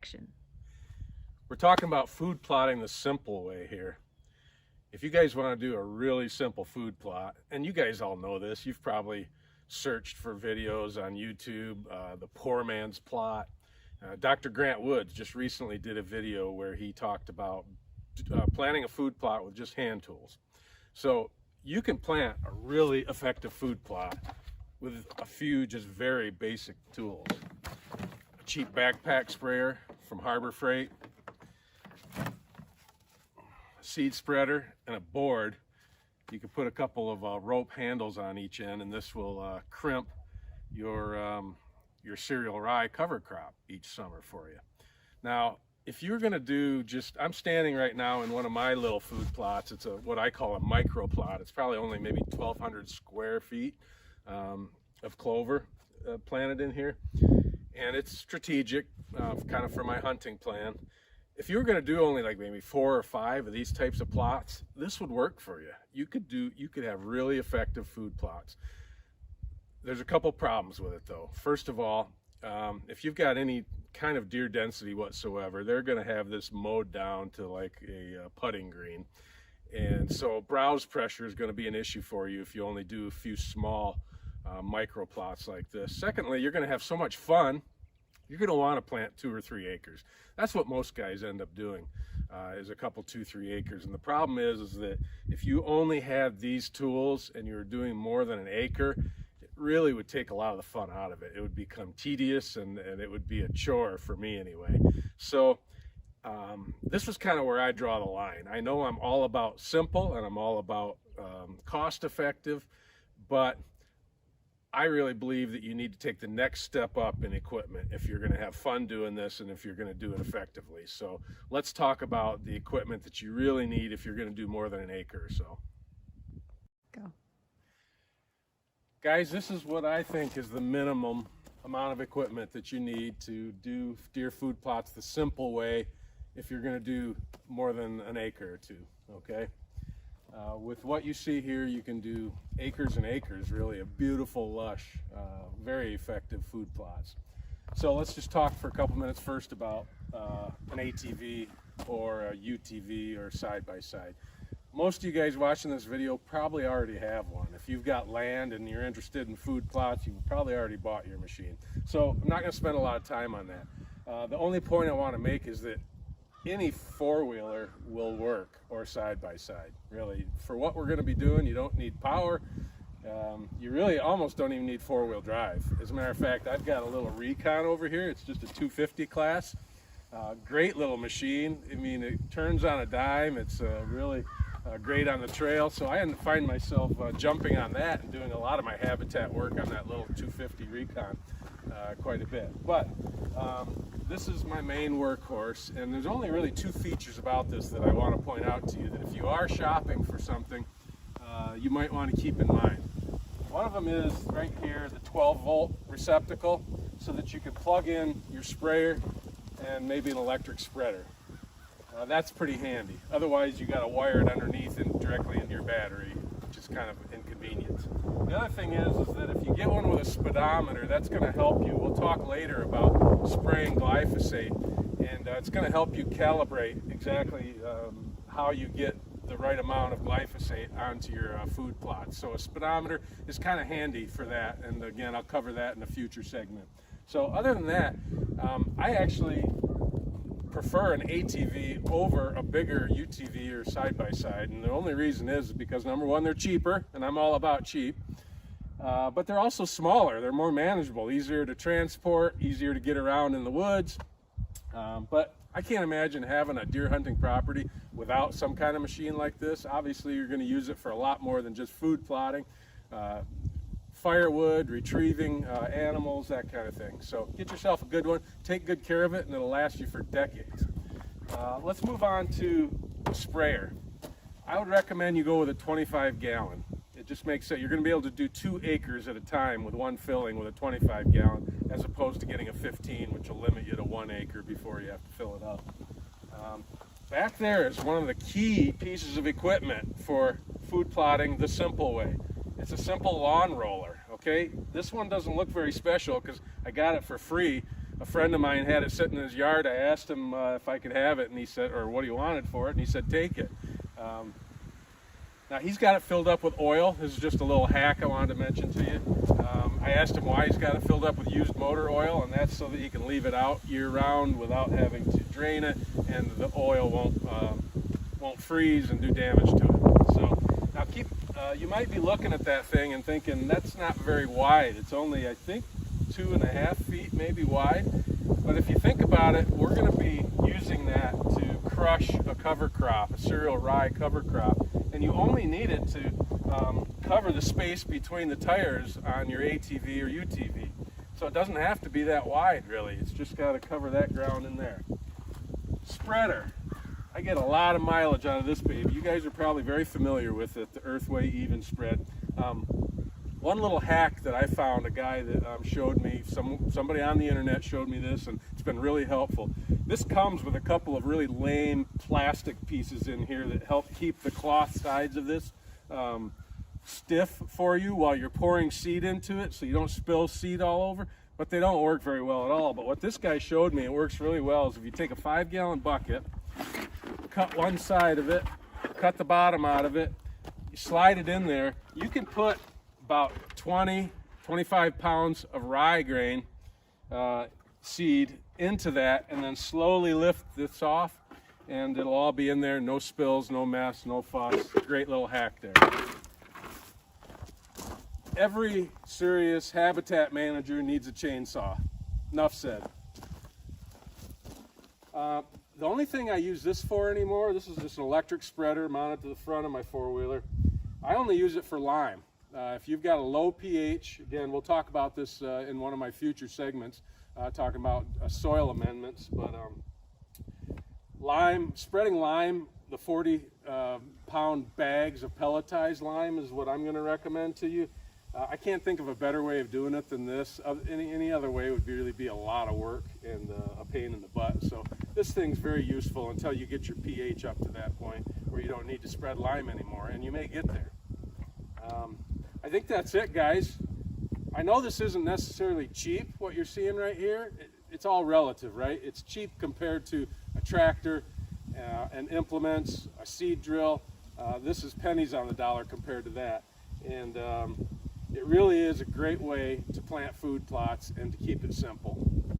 action. We're talking about food plotting the simple way here. If you guys want to do a really simple food plot, and you guys all know this, you've probably searched for videos on YouTube, the poor man's plot. Dr. Grant Woods just recently did a video where he talked about planting a food plot with just hand tools. So you can plant a really effective food plot with a few just very basic tools. A cheap backpack sprayer from Harbor Freight, a seed spreader, and a board. You can put a couple of rope handles on each end, and this will crimp your cereal rye cover crop each summer for you. Now, if you're going to do I'm standing right now in one of my little food plots. It's what I call a micro plot. It's probably only maybe 1,200 square feet of clover planted in here, and it's strategic, kind of for my hunting plan. If you were going to do only like maybe 4 or 5 of these types of plots, this would work for you. You could have really effective food plots. There's a couple problems with it though. First of all, if you've got any kind of deer density whatsoever, they're going to have this mowed down to like a putting green. And so browse pressure is going to be an issue for you if you only do a few small micro plots like this. Secondly, you're going to have so much fun. You're going to want to plant 2 or 3 acres. That's what most guys end up doing, is a couple, 2, 3 acres. And the problem is that if you only had these tools and you were doing more than an acre, it really would take a lot of the fun out of it. It would become tedious, and it would be a chore for me anyway. So this was kind of where I draw the line. I know I'm all about simple and I'm all about cost effective, but I really believe that you need to take the next step up in equipment if you're going to have fun doing this and if you're going to do it effectively. So let's talk about the equipment that you really need if you're going to do more than an acre or so. Go. Guys, this is what I think is the minimum amount of equipment that you need to do deer food plots the simple way if you're going to do more than an acre or 2, okay? With what you see here, you can do acres and acres, really, of beautiful, lush, very effective food plots. So let's just talk for a couple minutes first about an ATV or a UTV or side-by-side. Most of you guys watching this video probably already have one. If you've got land and you're interested in food plots, you've probably already bought your machine. So I'm not going to spend a lot of time on that. The only point I want to make is that any 4-wheeler will work, or side-by-side. Really, for what we're going to be doing, you don't need power. You really almost don't even need 4-wheel drive. As a matter of fact, I've got a little Recon over here. It's just a 250 class. Great little machine. I mean, it turns on a dime. It's really great on the trail. So I find myself jumping on that and doing a lot of my habitat work on that little 250 Recon quite a bit. But this is my main workhorse, and there's only really 2 features about this that I want to point out to you that if you are shopping for something, you might want to keep in mind. One of them is right here, the 12-volt receptacle, so that you can plug in your sprayer and maybe an electric spreader. That's pretty handy. Otherwise, you got to wire it underneath and directly into your battery, which is kind of inconvenient. The other thing is that if you get one with a speedometer, that's going to help you. We'll talk later about spraying glyphosate, and it's going to help you calibrate exactly how you get the right amount of glyphosate onto your food plots. So a speedometer is kind of handy for that, and again, I'll cover that in a future segment. So other than that, I actually prefer an ATV over a bigger UTV or side-by-side, and the only reason is because, number one, they're cheaper, and I'm all about cheap, but they're also smaller. They're more manageable, easier to transport, easier to get around in the woods. But I can't imagine having a deer hunting property without some kind of machine like this. Obviously, you're going to use it for a lot more than just food plotting, firewood, retrieving animals, that kind of thing. So get yourself a good one, take good care of it, and it'll last you for decades. Let's move on to the sprayer. I would recommend you go with a 25-gallon. It just makes it, you're going to be able to do 2 acres at a time with one filling with a 25-gallon, as opposed to getting a 15, which will limit you to 1 acre before you have to fill it up. Back there is one of the key pieces of equipment for food plotting the simple way. It's a simple lawn roller, okay? This one doesn't look very special because I got it for free a friend of mine had it sitting in his yard. I asked him if I could have it, and he said, or what he wanted for it, and he said, take it. Now he's got it filled up with oil. This is just a little hack I wanted to mention to you. I asked him why he's got it filled up with used motor oil, and that's so that he can leave it out year-round without having to drain it, and the oil won't freeze and do damage to it. So now you might be looking at that thing and thinking that's not very wide. It's only, I think, 2.5 feet maybe wide. But if you think about it, we're going to be using that to crush a cover crop, a cereal rye cover crop, and you only need it to cover the space between the tires on your ATV or UTV. So it doesn't have to be that wide, really. It's just got to cover that ground in there. Spreader. I get a lot of mileage out of this baby. You guys are probably very familiar with it, the Earthway Even Spread. One little hack that I found, a guy that showed me, somebody on the internet showed me this, and it's been really helpful. This comes with a couple of really lame plastic pieces in here that help keep the cloth sides of this stiff for you while you're pouring seed into it, so you don't spill seed all over, but they don't work very well at all. But what this guy showed me, it works really well, is if you take a 5-gallon bucket, cut one side of it, cut the bottom out of it, you slide it in there, you can put about 25 pounds of rye grain seed into that, and then slowly lift this off, and it'll all be in there. No spills, no mess, no fuss. Great little hack there. Every serious habitat manager needs a chainsaw. Enough said. The only thing I use this for anymore, this is just an electric spreader mounted to the front of my four-wheeler. I only use it for lime. If you've got a low pH, again, we'll talk about this in one of my future segments, talking about soil amendments, but spreading lime, the 40-pound bags of pelletized lime is what I'm going to recommend to you. I can't think of a better way of doing it than this. Any other way would really be a lot of work and a pain in the butt. So this thing's very useful until you get your pH up to that point where you don't need to spread lime anymore, and you may get there. I think that's it, guys. I know this isn't necessarily cheap, what you're seeing right here. It's all relative, right? It's cheap compared to a tractor and implements, a seed drill. This is pennies on the dollar compared to that. And it really is a great way to plant food plots and to keep it simple.